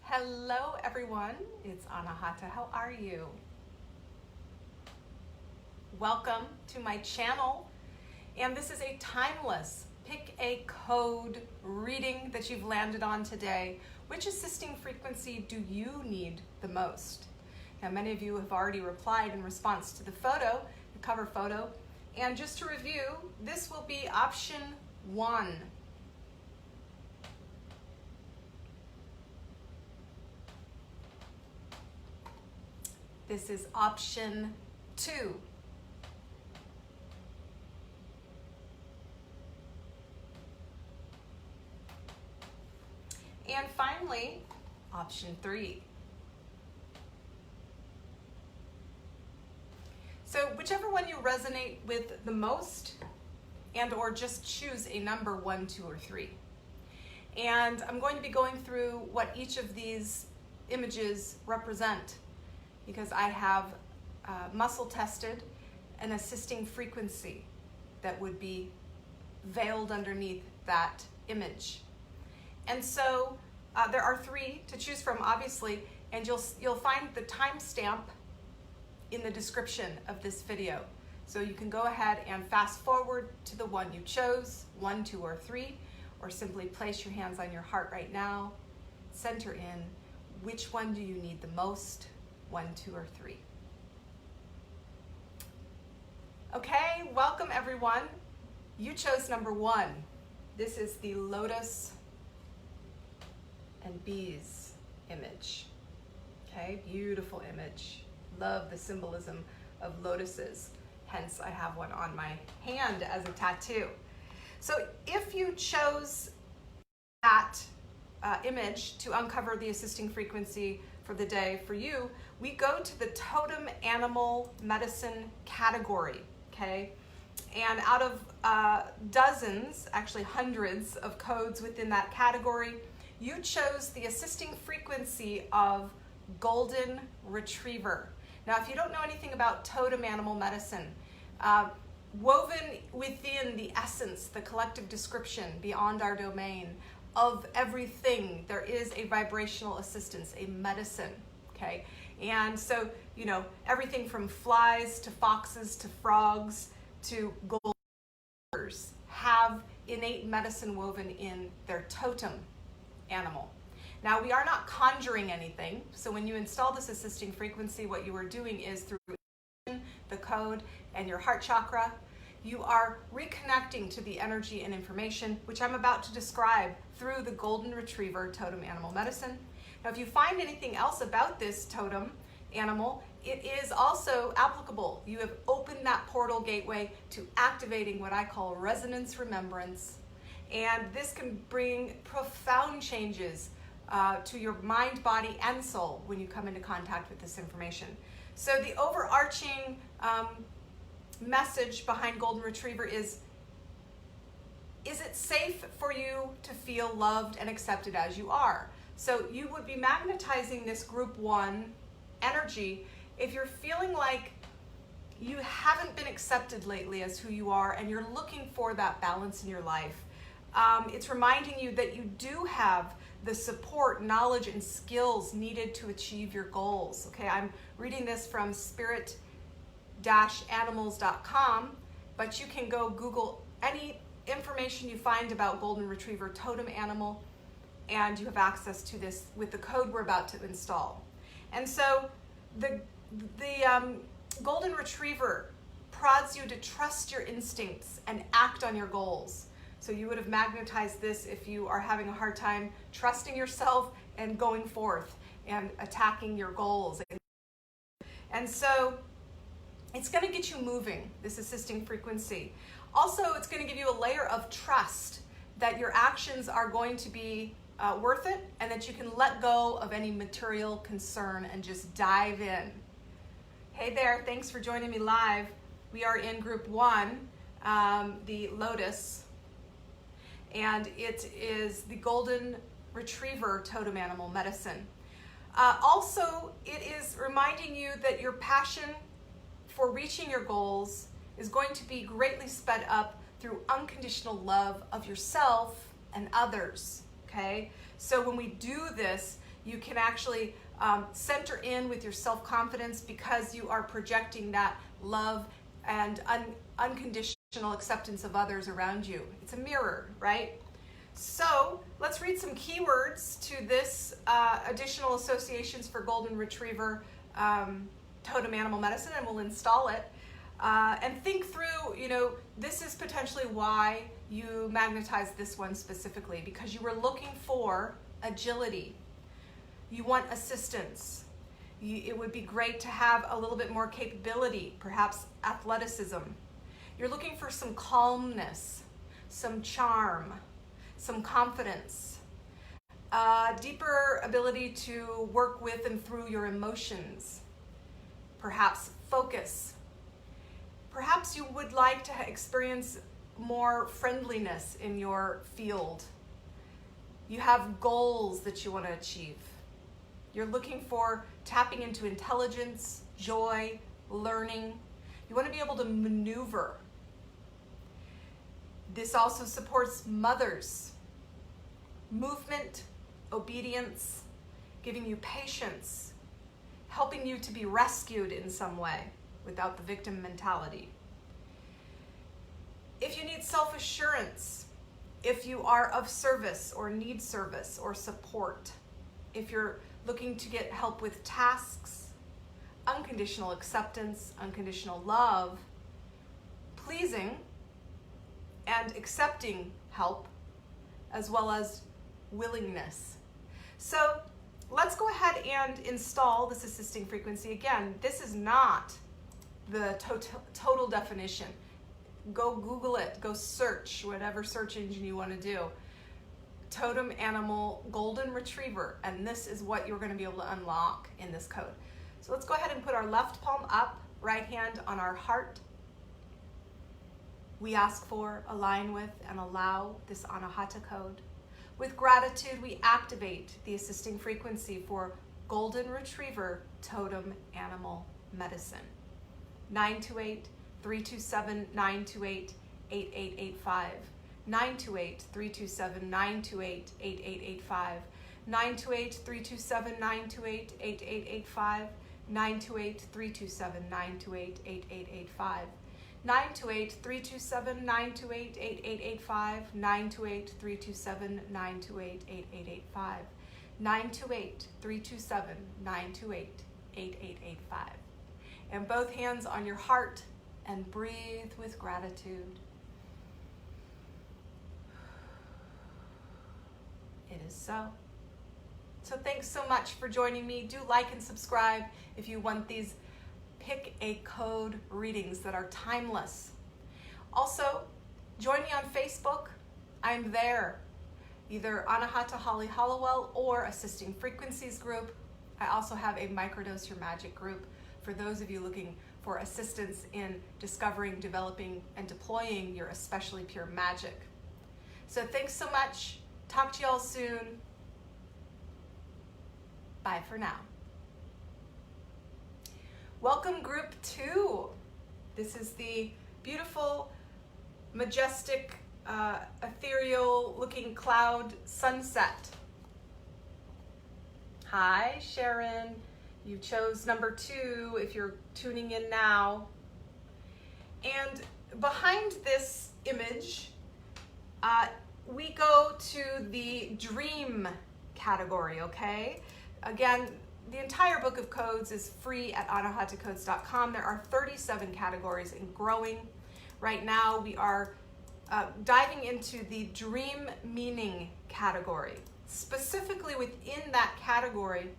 Hello everyone, it's Anahata. How are you? Welcome to my channel, and this is a timeless pick a code reading that you've landed on today. Which assisting frequency do you need the most? Now, many of you have already replied in response to the photo, the cover photo, and just to review, this will be option 1. This is option 2. And finally, option 3. So whichever one you resonate with the most, and or just choose a number 1, 2, or 3. And I'm going to be going through what each of these images represent, because I have muscle tested an assisting frequency that would be veiled underneath that image. And so there are 3 to choose from, obviously, and you'll find the timestamp in the description of this video. So you can go ahead and fast forward to the one you chose, 1, 2, or 3, or simply place your hands on your heart right now, center in. Which one do you need the most? 1, 2, or 3. Okay, welcome everyone. You chose number 1. This is the Lotus and bees image. Okay, beautiful image. Love the symbolism of lotuses. Hence, I have one on my hand as a tattoo. So if you chose that image to uncover the assisting frequency for the day for you, we go to the totem animal medicine category, okay? And out of dozens, actually hundreds of codes within that category, you chose the assisting frequency of golden retriever. Now, if you don't know anything about totem animal medicine, woven within the essence, the collective description beyond our domain of everything, there is a vibrational assistance, a medicine, okay? And so, you know, everything from flies to foxes to frogs to golden retrievers have innate medicine woven in their totem animal. Now, we are not conjuring anything, so when you install this assisting frequency, what you are doing is through the code and your heart chakra, you are reconnecting to the energy and information, which I'm about to describe through the golden retriever totem animal medicine. Now, if you find anything else about this totem animal, it is also applicable. You have opened that portal gateway to activating what I call resonance remembrance, and this can bring profound changes to your mind, body, and soul when you come into contact with this information. So the overarching message behind golden retriever is it safe for you to feel loved and accepted as you are? So you would be magnetizing this group 1 energy if you're feeling like you haven't been accepted lately as who you are and you're looking for that balance in your life. It's reminding you that you do have the support, knowledge, and skills needed to achieve your goals. Okay, I'm reading this from spirit-animals.com, but you can go Google any information you find about golden retriever totem animal, and you have access to this with the code we're about to install. And so the golden retriever prods you to trust your instincts and act on your goals. So you would have magnetized this if you are having a hard time trusting yourself and going forth and attacking your goals. And so it's going to get you moving, this assisting frequency. Also, it's going to give you a layer of trust that your actions are going to be worth it, and that you can let go of any material concern and just dive in. Hey there, thanks for joining me live. We are in group 1, the Lotus, and it is the golden retriever totem animal medicine. Also, it is reminding you that your passion for reaching your goals is going to be greatly sped up through unconditional love of yourself and others, okay? So when we do this, You can actually center in with your self-confidence because you are projecting that love and unconditional acceptance of others around you. It's a mirror, right? So let's read some keywords to this additional associations for Golden Retriever totem animal medicine, and we'll install it. And think through, this is potentially why you magnetized this one specifically, because you were looking for agility. You want assistance. It would be great to have a little bit more capability, perhaps athleticism. You're looking for some calmness, some charm, some confidence, deeper ability to work with and through your emotions, perhaps focus. Perhaps you would like to experience more friendliness in your field. You have goals that you want to achieve. You're looking for tapping into intelligence, joy, learning. You want to be able to maneuver. This also supports mothers. Movement, obedience, giving you patience, helping you to be rescued in some way without the victim mentality. If you need self-assurance, if you are of service or need service or support, if you're looking to get help with tasks, unconditional acceptance, unconditional love, pleasing and accepting help, as well as willingness. So let's go ahead and install this assisting frequency. Again, this is not the total definition. Go Google it, go search, whatever search engine you want to do. Totem animal golden retriever, and this is what you're going to be able to unlock in this code. So let's go ahead and put our left palm up, right hand on our heart. We ask for, align with, and allow this Anahata code. With gratitude, we activate the assisting frequency for Golden Retriever Totem Animal Medicine. 928-327-928-8885. 928-327-928-8885. 928-327-928-8885. 928-327-928-8885. 928-327-928-8885. 928-327-928-8885. 928-327-928-8885. And both hands on your heart and breathe with gratitude. It is so. So thanks so much for joining me. Do like and subscribe if you want these pick a code readings that are timeless. Also, join me on Facebook. I'm there, either Anahata Holly Hollowell or Assisting Frequencies group. I also have a Microdose Your Magic group for those of you looking for assistance in discovering, developing, and deploying your especially pure magic. So thanks so much. Talk to y'all soon. Bye for now. Welcome group 2. This is the beautiful, majestic, ethereal looking cloud sunset. Hi, Sharon. You chose number 2 if you're tuning in now. And behind this image, we go to the dream category, okay? Again, the entire book of codes is free at anahatacodes.com. There are 37 categories and growing. Right now, we are diving into the dream meaning category. Specifically within that category,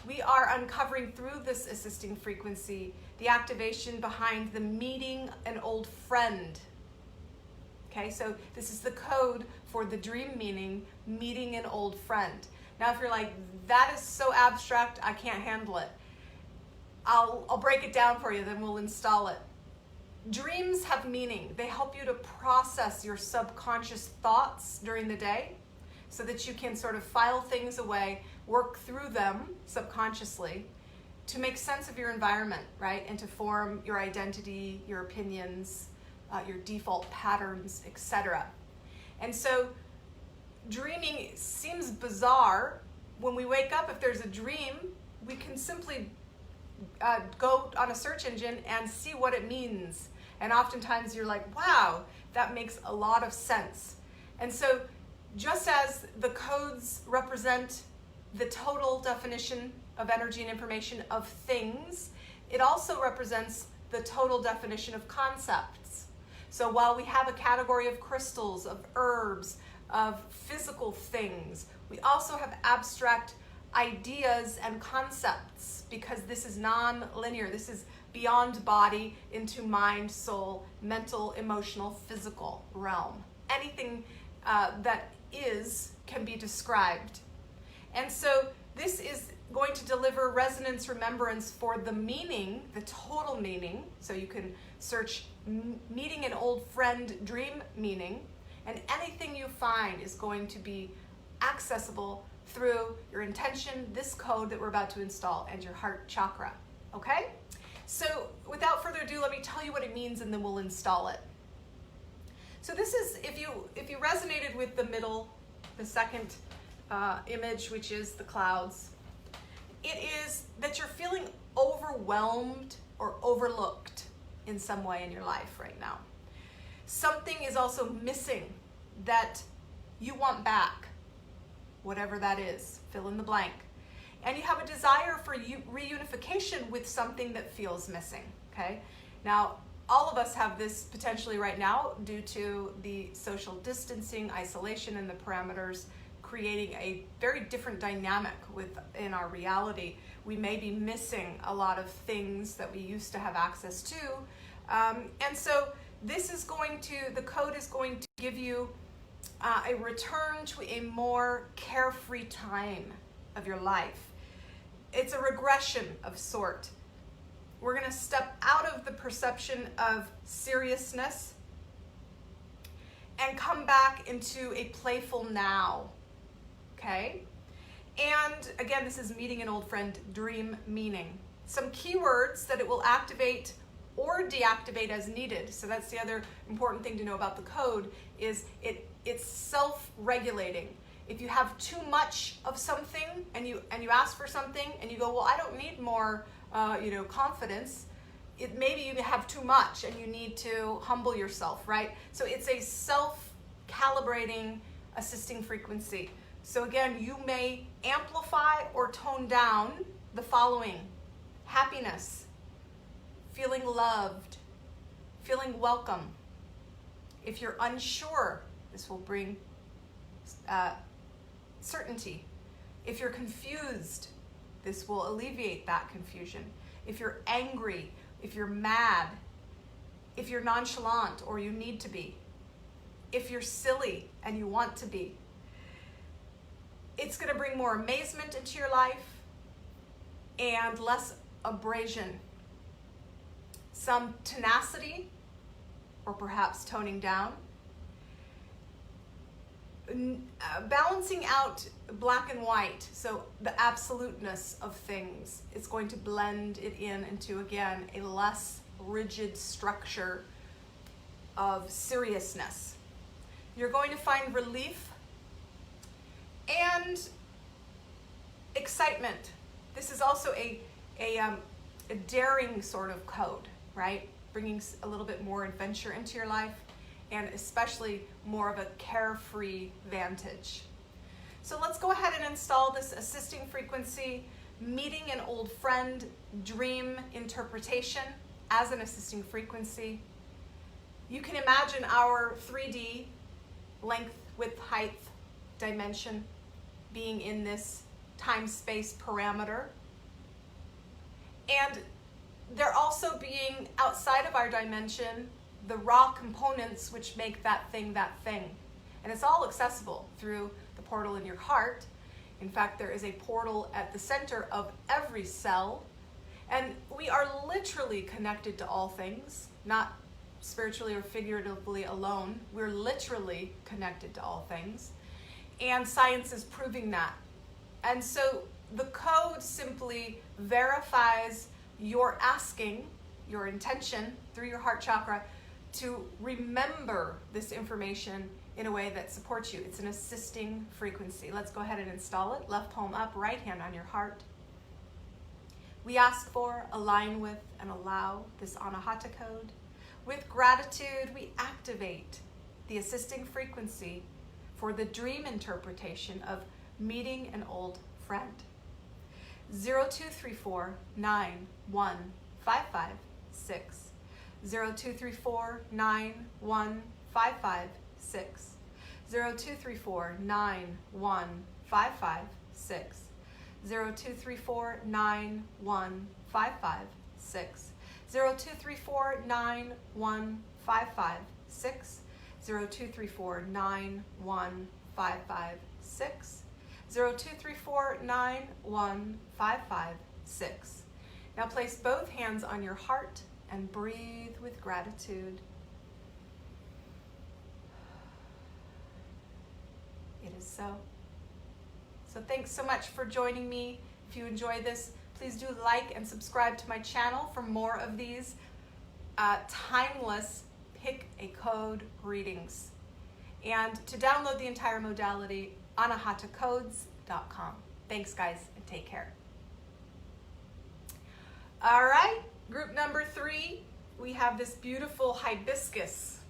we are uncovering through this assisting frequency the activation behind the meeting an old friend. Okay, so this is the code for the dream meaning, meeting an old friend. Now, if you're like, that is so abstract, I can't handle it, I'll break it down for you, then we'll install it. Dreams have meaning. They help you to process your subconscious thoughts during the day so that you can sort of file things away, work through them subconsciously to make sense of your environment, right? And to form your identity, your opinions, your default patterns, etc. And so dreaming seems bizarre when we wake up, if there's a dream, we can simply go on a search engine and see what it means. And oftentimes you're like, wow, that makes a lot of sense. And so just as the codes represent the total definition of energy and information of things, it also represents the total definition of concepts. So while we have a category of crystals, of herbs, of physical things, we also have abstract ideas and concepts, because this is non-linear. This is beyond body into mind, soul, mental, emotional, physical realm. Anything that is can be described. And so this is going to deliver resonance remembrance for the meaning, the total meaning. So you can search meeting an old friend dream meaning, and anything you find is going to be accessible through your intention, this code that we're about to install, and your heart chakra. Okay? So without further ado, let me tell you what it means and then we'll install it. So this is, if you resonated with the middle, the second image, which is the clouds, it is that you're feeling overwhelmed or overlooked in some way in your life right now. Something is also missing that you want back, whatever that is, fill in the blank. And you have a desire for reunification with something that feels missing, okay? Now, all of us have this potentially right now due to the social distancing, isolation, and the parameters creating a very different dynamic within our reality. We may be missing a lot of things that we used to have access to. And so this is going to, the code is going to give you a return to a more carefree time of your life. It's a regression of sort. We're going to step out of the perception of seriousness and come back into a playful now. Okay? And again, this is meeting an old friend, dream meaning. Some keywords that it will activate or deactivate as needed. So that's the other important thing to know about the code, is it's self-regulating. If you have too much of something and you ask for something and you go, well, I don't need more confidence, maybe you have too much and you need to humble yourself, right? So it's a self-calibrating assisting frequency. So again, you may amplify or tone down the following: happiness, feeling loved, feeling welcome. If you're unsure, this will bring certainty. If you're confused, this will alleviate that confusion. If you're angry, if you're mad, if you're nonchalant or you need to be, if you're silly and you want to be, it's going to bring more amazement into your life and less abrasion. Some tenacity, or perhaps toning down. Balancing out black and white, so the absoluteness of things, it's going to blend it into, again, a less rigid structure of seriousness. You're going to find relief and excitement. This is also a daring sort of code, right? Bringing a little bit more adventure into your life, and especially more of a carefree vantage. So let's go ahead and install this assisting frequency, meeting an old friend, dream interpretation as an assisting frequency. You can imagine our 3D length, width, height, dimension being in this time-space parameter. And they're also being outside of our dimension, the raw components which make that thing that thing. And it's all accessible through the portal in your heart. In fact, there is a portal at the center of every cell. And we are literally connected to all things, not spiritually or figuratively alone. We're literally connected to all things. And science is proving that. And so the code simply verifies your asking, your intention through your heart chakra to remember this information in a way that supports you. It's an assisting frequency. Let's go ahead and install it. Left palm up, right hand on your heart. We ask for, align with, and allow this Anahata code. With gratitude, we activate the assisting frequency for the dream interpretation of meeting an old friend. 0234 91556. 0234 91556. 0234 91556. 0234 91556. 0234 91556. 0234 91556. 0234 91556. Now place both hands on your heart and breathe with gratitude. It is so. So thanks so much for joining me. If you enjoy this, please do like and subscribe to my channel for more of these timeless pick a code readings. And to download the entire modality, anahatacodes.com. Thanks guys, and take care. All right, group number 3, we have this beautiful hibiscus.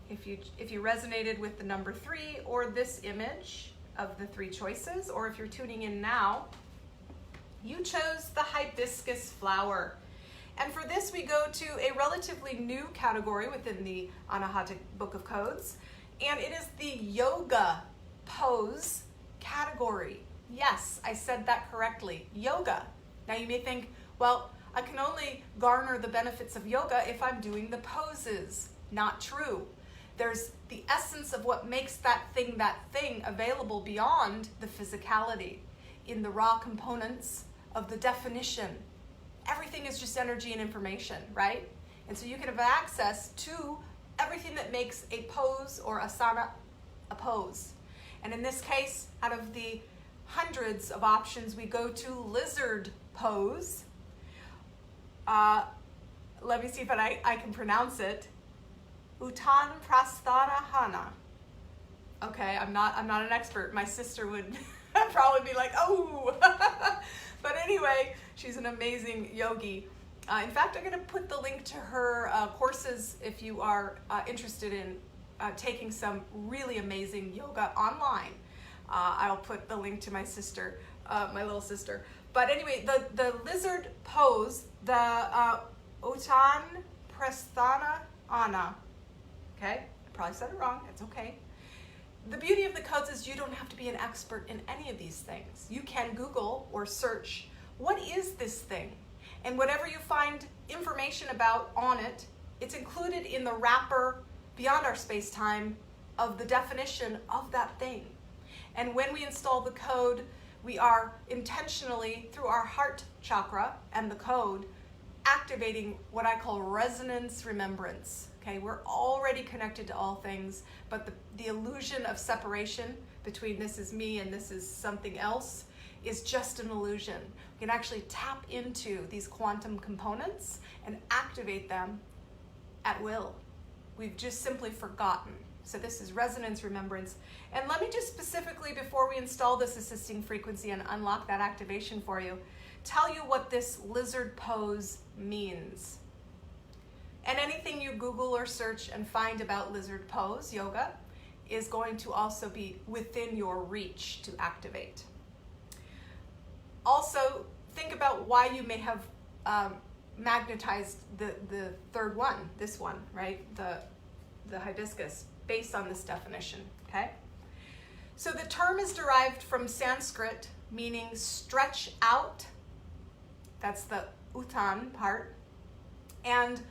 If you resonated with the number 3 or this image of the 3 choices, or if you're tuning in now, you chose the hibiscus flower. And for this, we go to a relatively new category within the Anahata Book of Codes, and it is the yoga pose category. Yes, I said that correctly, yoga. Now you may think, well, I can only garner the benefits of yoga if I'm doing the poses. Not true. There's the essence of what makes that thing available beyond the physicality in the raw components of the definition. Everything is just energy and information, right? And so you can have access to everything that makes a pose or asana a pose. And in this case, out of the hundreds of options, we go to lizard pose. Let me see if I can pronounce it. Uttanprasthanahana. Okay, I'm not an expert. My sister would probably be like, oh. But anyway, she's an amazing yogi. In fact, I'm going to put the link to her courses if you are interested in taking some really amazing yoga online. I'll put the link to my sister, my little sister. But anyway, the lizard pose, the Uttanprasthanahana. Okay, I probably said it wrong. It's okay. The beauty of the codes is you don't have to be an expert in any of these things. You can Google or search, what is this thing? And whatever you find information about on it, it's included in the wrapper beyond our space-time of the definition of that thing. And when we install the code, we are intentionally, through our heart chakra and the code, activating what I call resonance remembrance. Okay, we're already connected to all things, but the illusion of separation between this is me and this is something else is just an illusion. We can actually tap into these quantum components and activate them at will. We've just simply forgotten. So this is resonance remembrance. And let me just specifically, before we install this assisting frequency and unlock that activation for you, tell you what this lizard pose means. And anything you Google or search and find about lizard pose yoga is going to also be within your reach to activate. Also, think about why you may have magnetized the third one, this one, right? The hibiscus, based on this definition, okay? So the term is derived from Sanskrit, meaning stretch out. That's the uttan part. And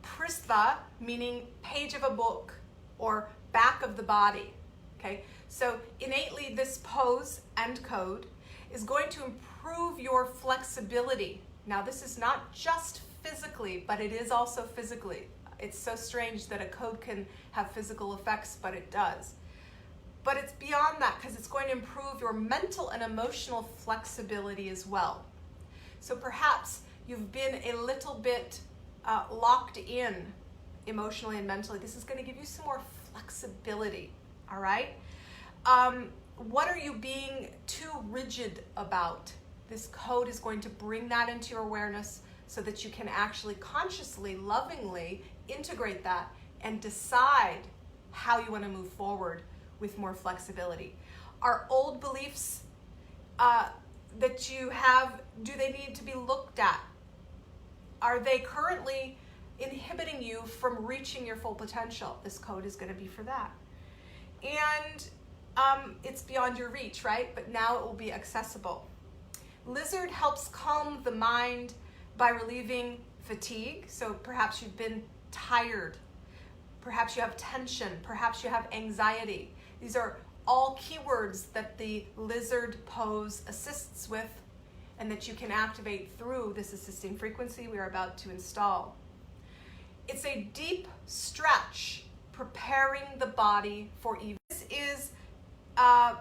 pristha, meaning page of a book or back of the body, okay? So innately, this pose and code is going to improve your flexibility. Now, this is not just physically, but it is also physically. It's so strange that a code can have physical effects, but it does. But it's beyond that because it's going to improve your mental and emotional flexibility as well. So perhaps you've been a little bit locked in emotionally and mentally. This is going to give you some more flexibility. all right? What are you being too rigid about? This code is going to bring that into your awareness so that you can actually consciously, lovingly integrate that and decide how you want to move forward with more flexibility. Are old beliefs that you have, do they need to be looked at? Are they currently inhibiting you from reaching your full potential? This code is going to be for that. And it's beyond your reach, right? But now it will be accessible. Lizard helps calm the mind by relieving fatigue. So perhaps you've been tired. Perhaps you have tension. Perhaps you have anxiety. These are all keywords that the lizard pose assists with and that you can activate through this assisting frequency we are about to install. It's a deep stretch preparing the body for evil. This is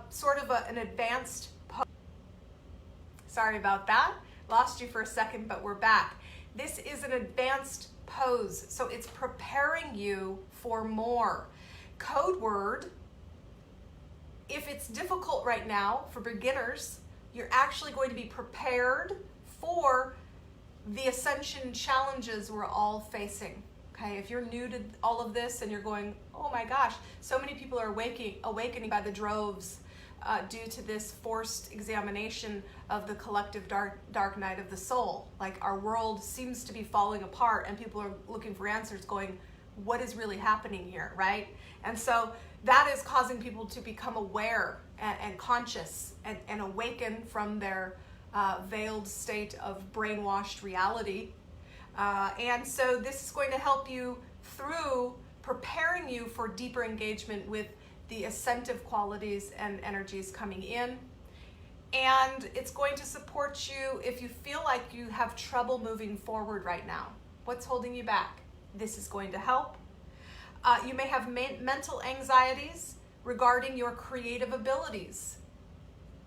sort of an advanced pose. Sorry about that. Lost you for a second, but we're back. This is an advanced pose, so it's preparing you for more. Code word, if it's difficult right now for beginners, you're actually going to be prepared for the ascension challenges we're all facing. Okay, if you're new to all of this and you're going, oh my gosh, so many people are awakening by the droves due to this forced examination of the collective dark night of the soul. Like our world seems to be falling apart and people are looking for answers going, what is really happening here, right? And so that is causing people to become aware and conscious and awaken from their veiled state of brainwashed reality. And so this is going to help you through preparing you for deeper engagement with the ascensive qualities and energies coming in. And it's going to support you if you feel like you have trouble moving forward right now. What's holding you back? This is going to help. You may have mental anxieties regarding your creative abilities.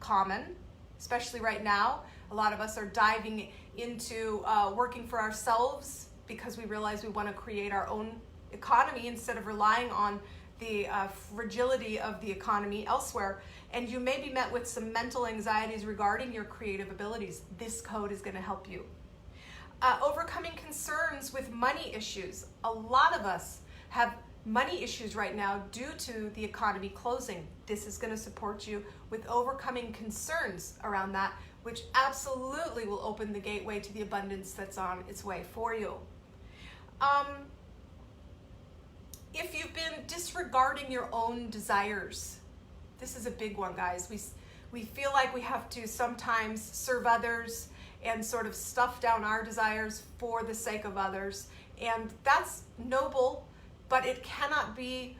Common, especially right now. A lot of us are diving into working for ourselves because we realize we want to create our own economy instead of relying on the fragility of the economy elsewhere. And you may be met with some mental anxieties regarding your creative abilities. This code is going to help you. Overcoming concerns with money issues. A lot of us have money issues right now due to the economy closing. This is going to support you with overcoming concerns around that, which absolutely will open the gateway to the abundance that's on its way for you. If you've been disregarding your own desires, this is a big one, guys. We feel like we have to sometimes serve others and sort of stuff down our desires for the sake of others. And that's noble, but it cannot be,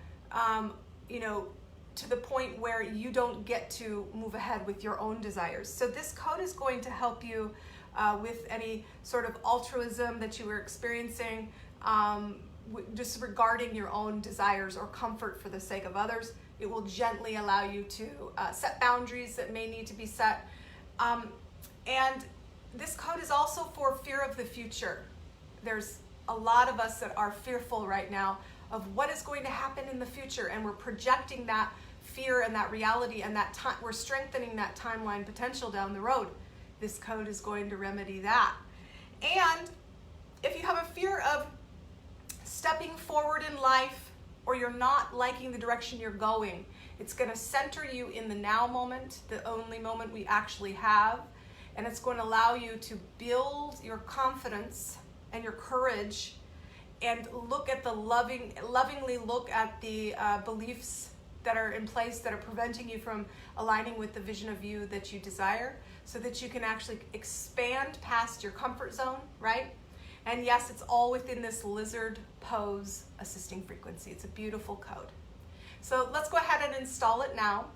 to the point where you don't get to move ahead with your own desires. So this code is going to help you with any sort of altruism that you were experiencing, disregarding your own desires or comfort for the sake of others. It will gently allow you to set boundaries that may need to be set. And this code is also for fear of the future. There's a lot of us that are fearful right now of what is going to happen in the future, and we're projecting that fear and that reality, and that time we're strengthening that timeline potential down the road. This code is going to remedy that. And if you have a fear of stepping forward in life, or you're not liking the direction you're going, it's going to center you in the now moment, the only moment we actually have, and it's going to allow you to build your confidence and your courage and look at the lovingly look at the beliefs that are in place that are preventing you from aligning with the vision of you that you desire, so that you can actually expand past your comfort zone, right? And yes, it's all within this lizard pose assisting frequency. It's a beautiful code. So let's go ahead and install it now.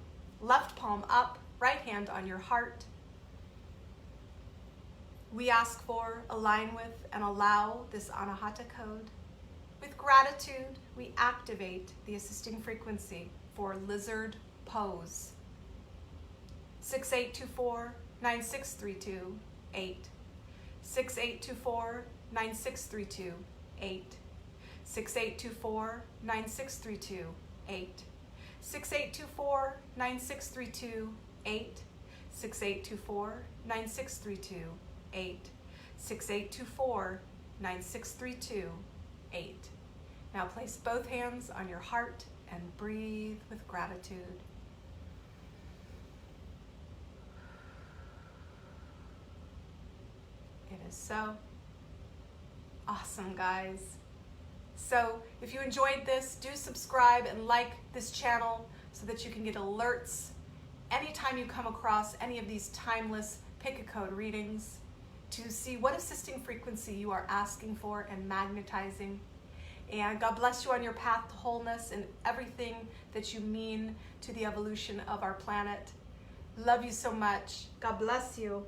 Left palm up, right hand on your heart. We ask for, align with, and allow this Anahata code. With gratitude, we activate the assisting frequency for lizard pose. 6824-9632-8. 6824-9632-8. 6824-9632-8. 6824-9632-8, 6824-9632-8, 6824-9632-8. Now place both hands on your heart and breathe with gratitude. It is so awesome, guys. So if you enjoyed this, do subscribe and like this channel so that you can get alerts anytime you come across any of these timeless pick a code readings to see what assisting frequency you are asking for and magnetizing. And God bless you on your path to wholeness and everything that you mean to the evolution of our planet. Love you so much. God bless you.